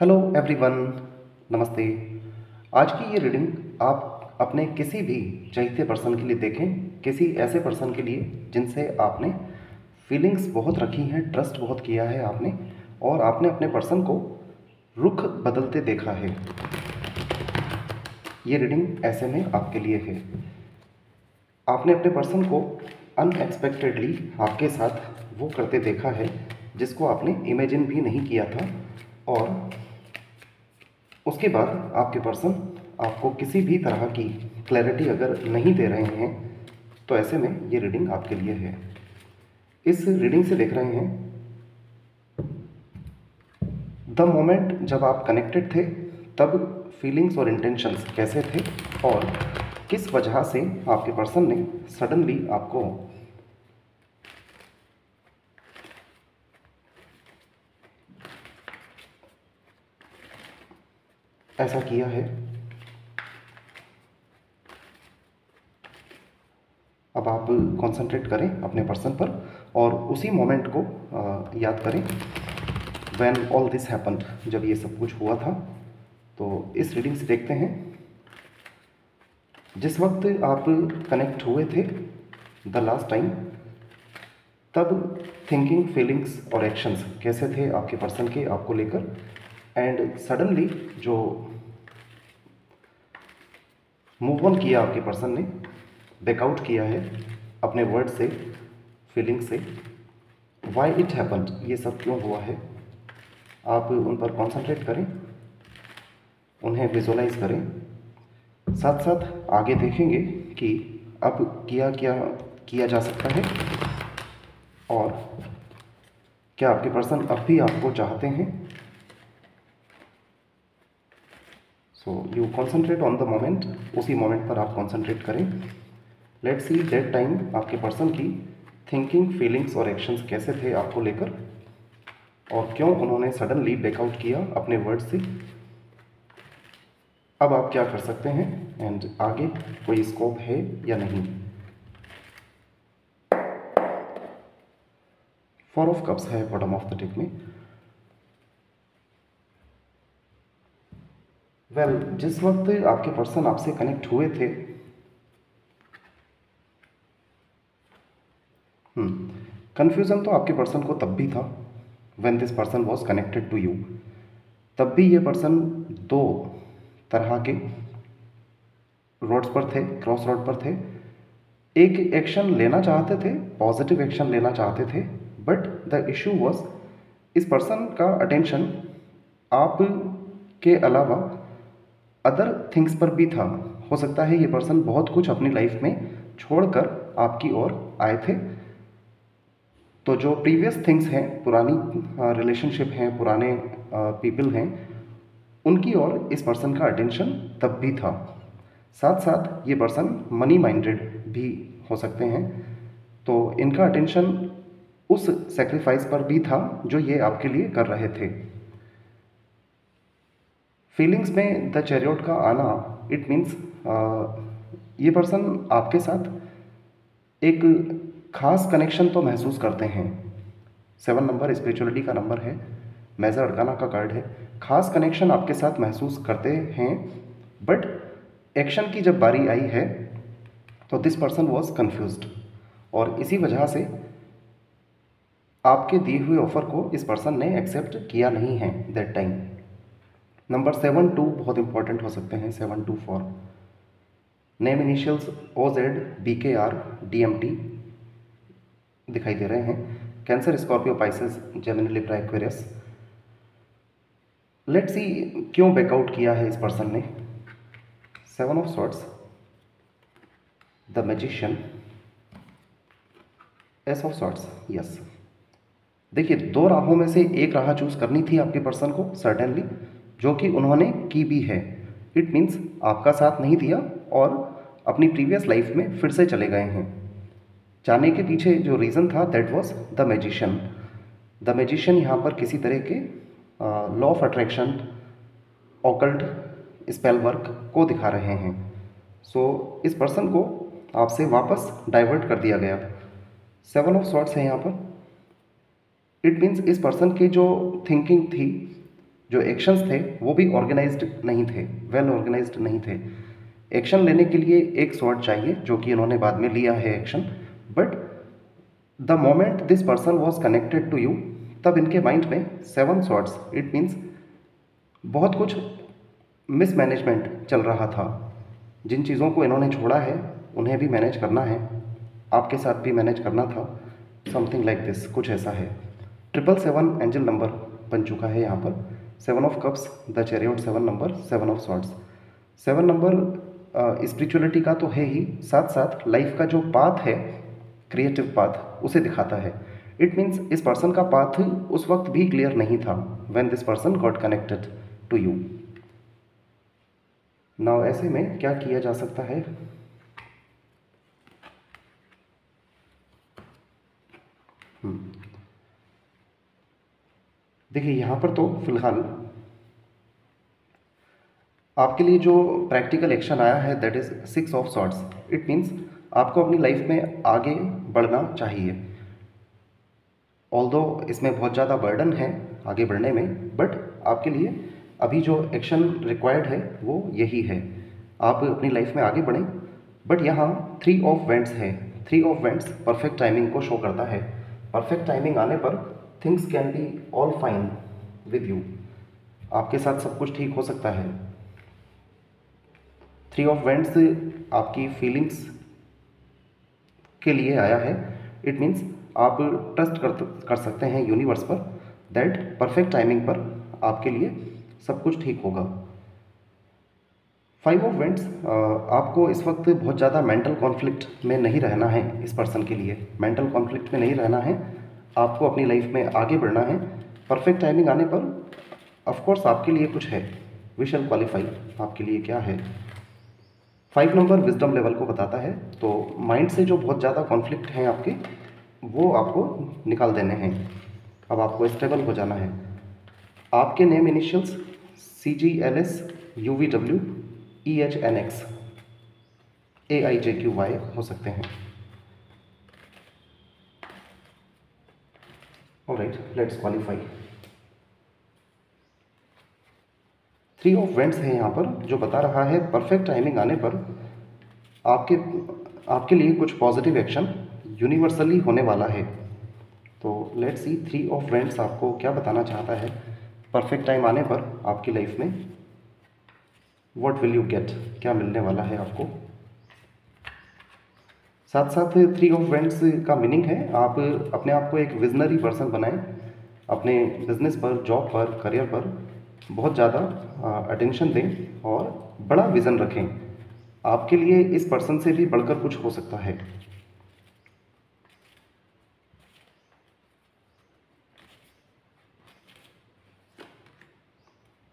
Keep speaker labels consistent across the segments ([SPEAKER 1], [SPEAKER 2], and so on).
[SPEAKER 1] Hello everyone, नमस्ते। आज की ये रीडिंग आप अपने किसी भी चाहते पर्सन के लिए देखें, किसी ऐसे पर्सन के लिए जिनसे आपने फीलिंग्स बहुत रखी हैं, ट्रस्ट बहुत किया है आपने, और आपने अपने पर्सन को रुख बदलते देखा है। ये रीडिंग ऐसे में आपके लिए है। आपने अपने पर्सन को अनएक्सपेक्टेडली आपके साथ वो करते देखा है जिसको आपने इमेजिन भी नहीं किया था, और उसके बाद आपके पर्सन आपको किसी भी तरह की क्लैरिटी अगर नहीं दे रहे हैं तो ऐसे में ये रीडिंग आपके लिए है। इस रीडिंग से देख रहे हैं द मोमेंट जब आप कनेक्टेड थे तब फीलिंग्स और इंटेंशंस कैसे थे, और किस वजह से आपके पर्सन ने सडनली आपको ऐसा किया है। अब आप कंसंट्रेट करें अपने पर्सन पर और उसी मोमेंट को याद करें व्हेन ऑल दिस हैपन्ड, जब ये सब कुछ हुआ था। तो इस रीडिंग से देखते हैं जिस वक्त आप कनेक्ट हुए थे द लास्ट टाइम, तब थिंकिंग, फीलिंग्स और एक्शंस कैसे थे आपके पर्सन के आपको लेकर, एंड सडनली जो मूव ऑन किया आपके पर्सन ने, बैकआउट किया है अपने वर्ड से, फीलिंग से, वाई इट हैपन्ड, ये सब क्यों हुआ है। आप उन पर कॉन्सेंट्रेट करें, उन्हें विजुलाइज करें, साथ साथ आगे देखेंगे कि अब क्या किया जा सकता है, और क्या आपके पर्सन अब भी आपको चाहते हैं। So you concentrate on the moment, उसी मोमेंट पर आप कॉन्सेंट्रेट करें। लेट्स सी दैट टाइम आपके पर्सन की थिंकिंग, फीलिंग्स और एक्शंस कैसे थे आपको लेकर, और क्यों उन्होंने सडनली बैकआउट किया अपने वर्ड से। अब आप क्या कर सकते हैं एंड आगे कोई स्कोप है या नहीं। फोर ऑफ कप्स है बॉटम ऑफ द डेक में। जिस वक्त आपके पर्सन आपसे कनेक्ट हुए थे, कन्फ्यूज़न तो आपके पर्सन को तब भी था when this person was connected to you. तब भी ये पर्सन दो तरह के रोड्स पर थे, क्रॉस रोड पर थे। एक एक्शन लेना चाहते थे, पॉजिटिव एक्शन लेना चाहते थे, बट द इशू वॉज इस पर्सन का अटेंशन आप के अलावा अदर थिंग्स पर भी था। हो सकता है ये पर्सन बहुत कुछ अपनी लाइफ में छोड़कर आपकी ओर आए थे। तो जो प्रीवियस थिंग्स हैं, पुरानी रिलेशनशिप हैं, पुराने पीपल हैं, उनकी ओर इस पर्सन का अटेंशन तब भी था। साथ साथ ये पर्सन मनी माइंडेड भी हो सकते हैं, तो इनका अटेंशन उस सेक्रीफाइस पर भी था जो ये आपके लिए कर रहे थे। फीलिंग्स में द चैरियट का आना, इट मीन्स ये पर्सन आपके साथ एक खास कनेक्शन तो महसूस करते हैं। 7 नंबर स्पिरिचुअलिटी का नंबर है, मेजर अरकाना का कार्ड है। खास कनेक्शन आपके साथ महसूस करते हैं, बट एक्शन की जब बारी आई है तो दिस पर्सन वॉज कन्फ्यूज्ड, और इसी वजह से आपके दिए हुए ऑफर को इस पर्सन ने एक्सेप्ट किया नहीं है दैट टाइम। नंबर 7-2 बहुत इंपॉर्टेंट हो सकते हैं। 724 name initials OZ BKR DMT दिखाई दे रहे हैं। Cancer, Scorpio, Pisces, Gemini, Libra, Aquarius. Let's see क्यों बैकआउट किया है इस पर्सन ने। 7 of swords, the magician, S of swords. Yes, देखिए, दो राहों में से एक राह चूज करनी थी आपके पर्सन को सर्टेनली, जो कि उन्होंने की भी है। इट मीन्स आपका साथ नहीं दिया और अपनी प्रीवियस लाइफ में फिर से चले गए हैं। जाने के पीछे जो रीज़न था that was the magician. The magician यहाँ पर किसी तरह के law of attraction, occult, spell work को दिखा रहे हैं। सो इस पर्सन को आपसे वापस डाइवर्ट कर दिया गया। 7 ऑफ सॉर्ड्स है यहाँ पर। इट मीन्स इस पर्सन की जो थिंकिंग थी जो एक्शंस थे वो भी ऑर्गेनाइज्ड नहीं थे, वेल ऑर्गेनाइज्ड नहीं थे। एक्शन लेने के लिए एक स्वॉर्ड चाहिए, जो कि इन्होंने बाद में लिया है action, but the moment this person was connected to you, तब इनके माइंड में 7 स्वॉर्ड्स, इट मीन्स बहुत कुछ मिसमैनेजमेंट चल रहा था। जिन चीज़ों को इन्होंने छोड़ा है उन्हें भी मैनेज करना है, आपके साथ भी मैनेज करना था, समथिंग लाइक दिस, कुछ ऐसा है। 777 एंजल नंबर बन चुका है यहाँ पर। 7 of cups, the chariot 7 number, 7 of swords. 7 number spirituality का तो है ही, साथ साथ लाइफ का जो पाथ है, क्रिएटिव पाथ, उसे दिखाता है। इट मीन्स इस पर्सन का पाथ उस वक्त भी क्लियर नहीं था when this person got connected to you. Now ऐसे में क्या किया जा सकता है? देखिए यहाँ पर तो फिलहाल आपके लिए जो प्रैक्टिकल एक्शन आया है that is 6 of swords. It means आपको अपनी लाइफ में आगे बढ़ना चाहिए। ऑल्दो इसमें बहुत ज़्यादा बर्डन है आगे बढ़ने में, बट आपके लिए अभी जो एक्शन रिक्वायर्ड है वो यही है, आप अपनी लाइफ में आगे बढ़ें। बट यहाँ 3 ऑफ वेंट्स है। 3 ऑफ वेंट्स परफेक्ट टाइमिंग को शो करता है। परफेक्ट टाइमिंग आने पर things can be all fine with you, आपके साथ सब कुछ ठीक हो सकता है। 3 ऑफ वेंट्स आपकी फीलिंग्स के लिए आया है। इट मीन्स आप ट्रस्ट कर सकते हैं यूनिवर्स पर दैट परफेक्ट टाइमिंग पर आपके लिए सब कुछ ठीक होगा। 5 ऑफ वेंट्स, आपको इस वक्त बहुत ज़्यादा मेंटल कॉन्फ्लिक्ट में नहीं रहना है। इस पर्सन के लिए मेंटल कॉन्फ्लिक्ट में नहीं रहना है, आपको अपनी लाइफ में आगे बढ़ना है। परफेक्ट टाइमिंग आने पर ऑफ कोर्स आपके लिए कुछ है, वी शैल क्वालिफाई आपके लिए क्या है। 5 नंबर विजडम लेवल को बताता है, तो माइंड से जो बहुत ज़्यादा कॉन्फ्लिक्ट हैं आपके, वो आपको निकाल देने हैं। अब आपको स्टेबल हो जाना है। आपके name initials CGLS UVW EHNX AIJQY हो सकते हैं। Alright, let's qualify. 3 of vents है यहाँ पर, जो बता रहा है परफेक्ट टाइमिंग आने पर आपके लिए कुछ पॉजिटिव एक्शन यूनिवर्सली होने वाला है। तो लेट्स सी 3 ऑफ वेंट्स आपको क्या बताना चाहता है परफेक्ट टाइम आने पर आपकी लाइफ में। व्हाट विल यू गेट, क्या मिलने वाला है आपको। साथ साथ 3 ऑफ वेंट्स का मीनिंग है आप अपने आप को एक विजनरी पर्सन बनाएं, अपने बिजनेस पर, जॉब पर, करियर पर बहुत ज़्यादा अटेंशन दें और बड़ा विज़न रखें। आपके लिए इस पर्सन से भी बढ़कर कुछ हो सकता है।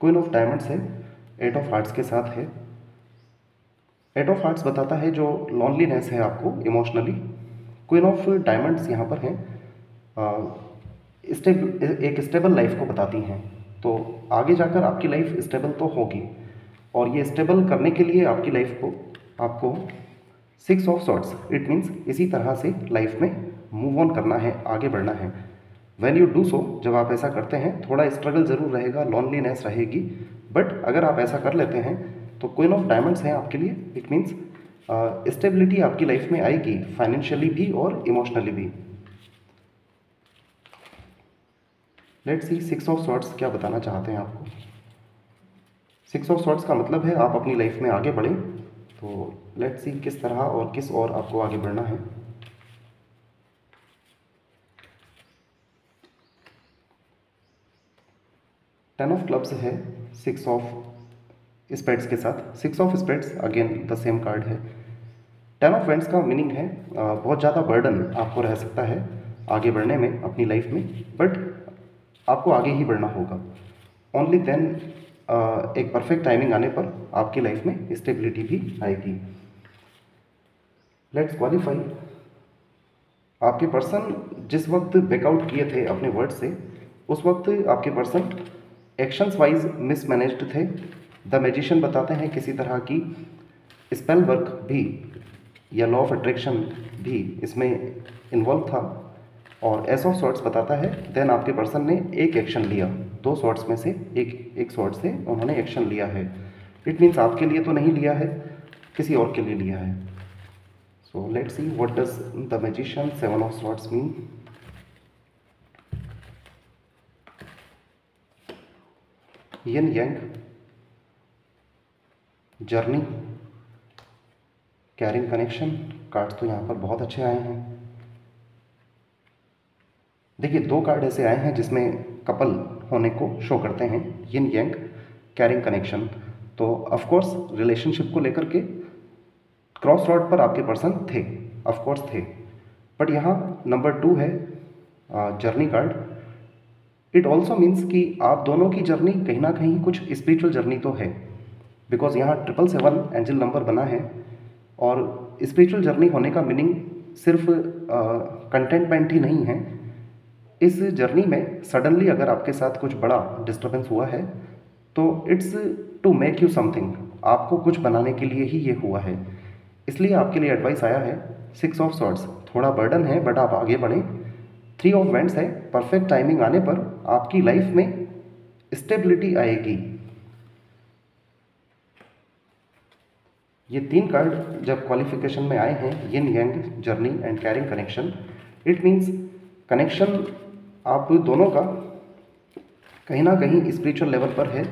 [SPEAKER 1] क्वीन ऑफ डायमंड्स है, 8 ऑफ हार्ट्स के साथ है। 8 ऑफ हार्ट्स बताता है जो लॉनलीनेस है आपको इमोशनली। क्वीन ऑफ डायमंड्स यहाँ पर हैं एक स्टेबल लाइफ को बताती हैं। तो आगे जाकर आपकी लाइफ स्टेबल तो होगी, और ये स्टेबल करने के लिए आपकी लाइफ को आपको 6 ऑफ सॉर्ड्स, इट मीन्स इसी तरह से लाइफ में मूव ऑन करना है, आगे बढ़ना है। व्हेन यू डू सो, जब आप ऐसा करते हैं, थोड़ा स्ट्रगल ज़रूर रहेगा, लॉनलीनेस रहेगी, बट अगर आप ऐसा कर लेते हैं तो क्वीन ऑफ डायमंड्स हैं आपके लिए। इट मीन्स स्टेबिलिटी आपकी लाइफ में आएगी, फाइनेंशियली भी और इमोशनली भी। लेट्स सी 6 ऑफ सॉर्ड्स क्या बताना चाहते हैं आपको। 6 ऑफ सॉर्ड्स का मतलब है आप अपनी लाइफ में आगे बढ़ें। तो लेट्स सी किस तरह और किस और आपको आगे बढ़ना है। टेन ऑफ क्लब्स है 6 ऑफ स्पेड्स के साथ। 6 of spades again the same card है। 10 ऑफ वेंट्स का मीनिंग है बहुत ज़्यादा बर्डन आपको रह सकता है आगे बढ़ने में अपनी लाइफ में, बट आपको आगे ही बढ़ना होगा। ओनली देन एक परफेक्ट टाइमिंग आने पर आपकी लाइफ में स्टेबिलिटी भी आएगी। Let's qualify. आपके पर्सन जिस वक्त बैकआउट किए थे अपने वर्ड से, उस वक्त आपके पर्सन एक्शंस वाइज मिसमैनेज्ड थे। द मैजिशियन बताते हैं किसी तरह की स्पेल वर्क भी या लॉ ऑफ अट्रैक्शन भी इसमें इन्वॉल्व था। और एस ऑफ सॉर्ट्स बताता है देन आपके पर्सन ने एक एक्शन लिया, दो सॉर्ट्स में से एक सॉर्ट से उन्होंने एक्शन लिया है। इट मीन्स आपके लिए तो नहीं लिया है, किसी और के लिए लिया है। So let's see what does the magician seven of swords mean. Yin yang, journey, caring connection. Cards तो यहाँ पर बहुत अच्छे आए हैं। देखिए, दो कार्ड ऐसे आए हैं जिसमें कपल होने को शो करते हैं, यिन यांग, कैरिंग कनेक्शन। तो ऑफ कोर्स रिलेशनशिप को लेकर के क्रॉस रोड पर आपके पर्सन थे, ऑफ कोर्स थे। बट यहाँ नंबर 2 है journey card. It also means कि आप दोनों की जर्नी कहीं ना कहीं कुछ स्पिरिचुअल जर्नी तो है, बिकॉज यहाँ 777 एंजल नंबर बना है। और स्पिरिचुअल जर्नी होने का मीनिंग सिर्फ कंटेंटमेंट ही नहीं है। इस जर्नी में सडनली अगर आपके साथ कुछ बड़ा डिस्टर्बेंस हुआ है तो it's to make you something, आपको कुछ बनाने के लिए ही ये हुआ है। इसलिए आपके लिए एडवाइस आया है 6 ऑफ सॉर्ड्स। थोड़ा बर्डन है बट आप आगे बढ़ें। 3 ऑफ वेंट्स है, परफेक्ट टाइमिंग आने पर आपकी लाइफ में स्टेबिलिटी आएगी। ये 3 कार्ड जब क्वालिफिकेशन में आए हैं, yin yang, journey and carrying connection, it means connection आप दोनों का कहीं ना कहीं स्पिरिचुअल लेवल पर है,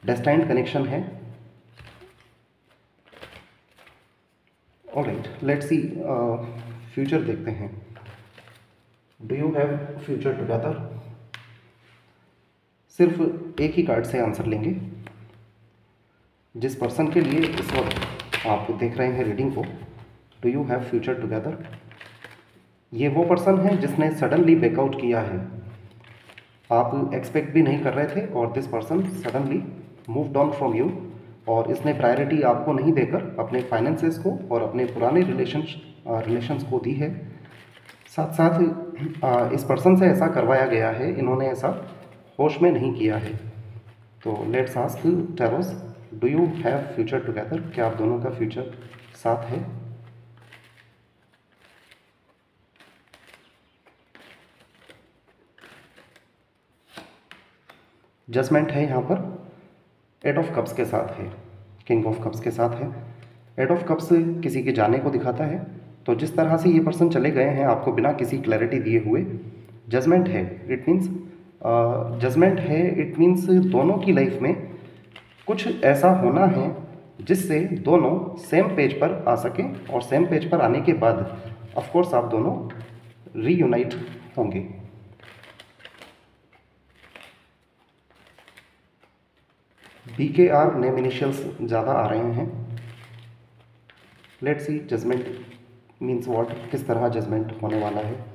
[SPEAKER 1] डेस्टाइन्ड कनेक्शन है। ऑलराइट, लेट्स सी फ्यूचर देखते हैं। Do you have future together? सिर्फ एक ही कार्ड से आंसर लेंगे। जिस पर्सन के लिए इस वक्त आप देख रहे हैं रीडिंग को, do you have future together, ये वो पर्सन है जिसने सडनली बैकआउट किया है। आप एक्सपेक्ट भी नहीं कर रहे थे और this person suddenly moved on from you, और इसने प्रायोरिटी आपको नहीं देकर अपने फाइनेंसेस को और अपने पुराने रिलेशंस को दी है। साथ साथ इस पर्सन से ऐसा करवाया गया है, इन्होंने ऐसा होश में नहीं किया है। तो let's ask tarots, do you have future together, क्या आप दोनों का फ्यूचर साथ है? जजमेंट है यहाँ पर, 8 ऑफ कप्स के साथ है, किंग ऑफ कप्स के साथ है। 8 ऑफ कप्स किसी के जाने को दिखाता है। तो जिस तरह से ये पर्सन चले गए हैं आपको बिना किसी क्लैरिटी दिए हुए, जजमेंट है, इट मीन्स इट मीन्स दोनों की लाइफ में कुछ ऐसा होना है जिससे दोनों सेम पेज पर आ सकें, और सेम पेज पर आने के बाद ऑफ कोर्स आप दोनों रीयूनाइट होंगे। BKR नेम इनिशियल्स ज़्यादा आ रहे हैं। Let's see judgement means what, किस तरह जजमेंट होने वाला है।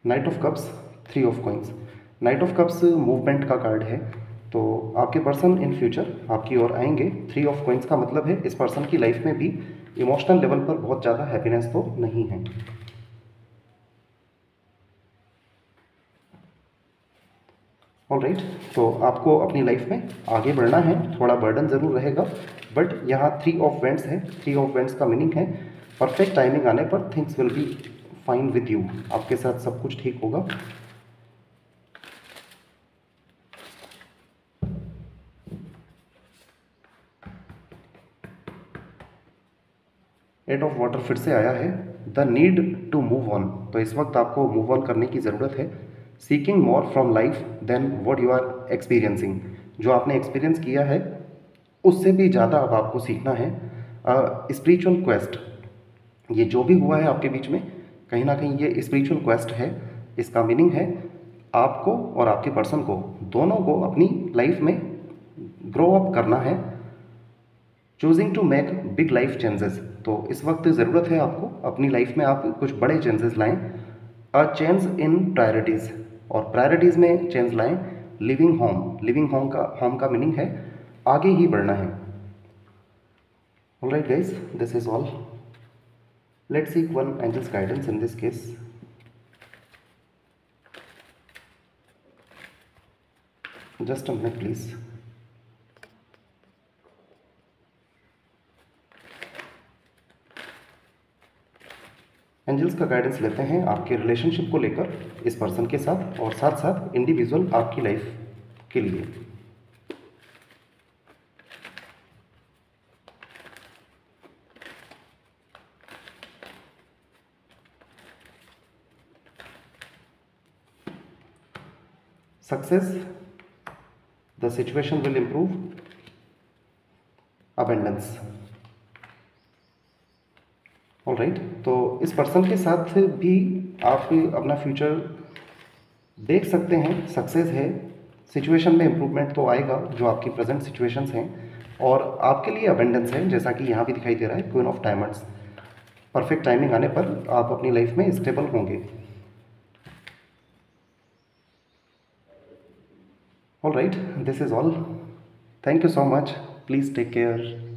[SPEAKER 1] Knight of cups, 3 of coins. Knight of cups movement का कार्ड है। तो आपके पर्सन इन फ्यूचर आपकी ओर आएंगे। 3 ऑफ कॉइंस का मतलब है इस पर्सन की लाइफ में भी इमोशनल लेवल पर बहुत ज़्यादा हैप्पीनेस तो नहीं है। ऑलराइट, तो आपको अपनी लाइफ में आगे बढ़ना है, थोड़ा बर्डन ज़रूर रहेगा, बट यहाँ 3 ऑफ वेंट्स है। 3 ऑफ वेंट्स का मीनिंग है परफेक्ट टाइमिंग आने पर things will be fine with you, आपके साथ सब कुछ ठीक होगा। एट ऑफ वाटर फिर से आया है, the need to move on. तो इस वक्त आपको मूव ऑन करने की ज़रूरत है। Seeking more from life than what you are experiencing, जो आपने एक्सपीरियंस किया है उससे भी ज़्यादा अब आपको सीखना है। स्पिरिचुअल क्वेस्ट, ये जो भी हुआ है आपके बीच में कहीं ना कहीं ये स्पिरिचुअल क्वेस्ट है। इसका मीनिंग है आपको और आपके पर्सन को दोनों को अपनी लाइफ में ग्रो अप करना है। Choosing to make big life changes, तो इस वक्त ज़रूरत है आपको अपनी लाइफ में आप कुछ बड़े चेंजेस लाएं। अ चेंज इन प्रायोरिटीज़, और प्रायोरिटीज़ में चेंज लाएं। लिविंग होम का मीनिंग है आगे ही बढ़ना है। Alright guys, this is all. Let's seek one angels guidance in this case. Just a minute please. Angels का गाइडेंस लेते हैं आपके रिलेशनशिप को लेकर इस पर्सन के साथ, और साथ साथ इंडिविजुअल आपकी लाइफ के लिए। Success, the situation will improve, abundance. Alright, तो इस पर्सन के साथ भी आप अपना फ्यूचर देख सकते हैं। सक्सेस है, सिचुएशन में इम्प्रूवमेंट तो आएगा जो आपकी प्रेजेंट सिचुएशंस हैं, और आपके लिए अबेंडेंस है, जैसा कि यहाँ भी दिखाई दे रहा है, queen of diamonds. Perfect timing आने पर आप अपनी लाइफ में स्टेबल होंगे। Alright, this is all. Thank you so much. Please take care.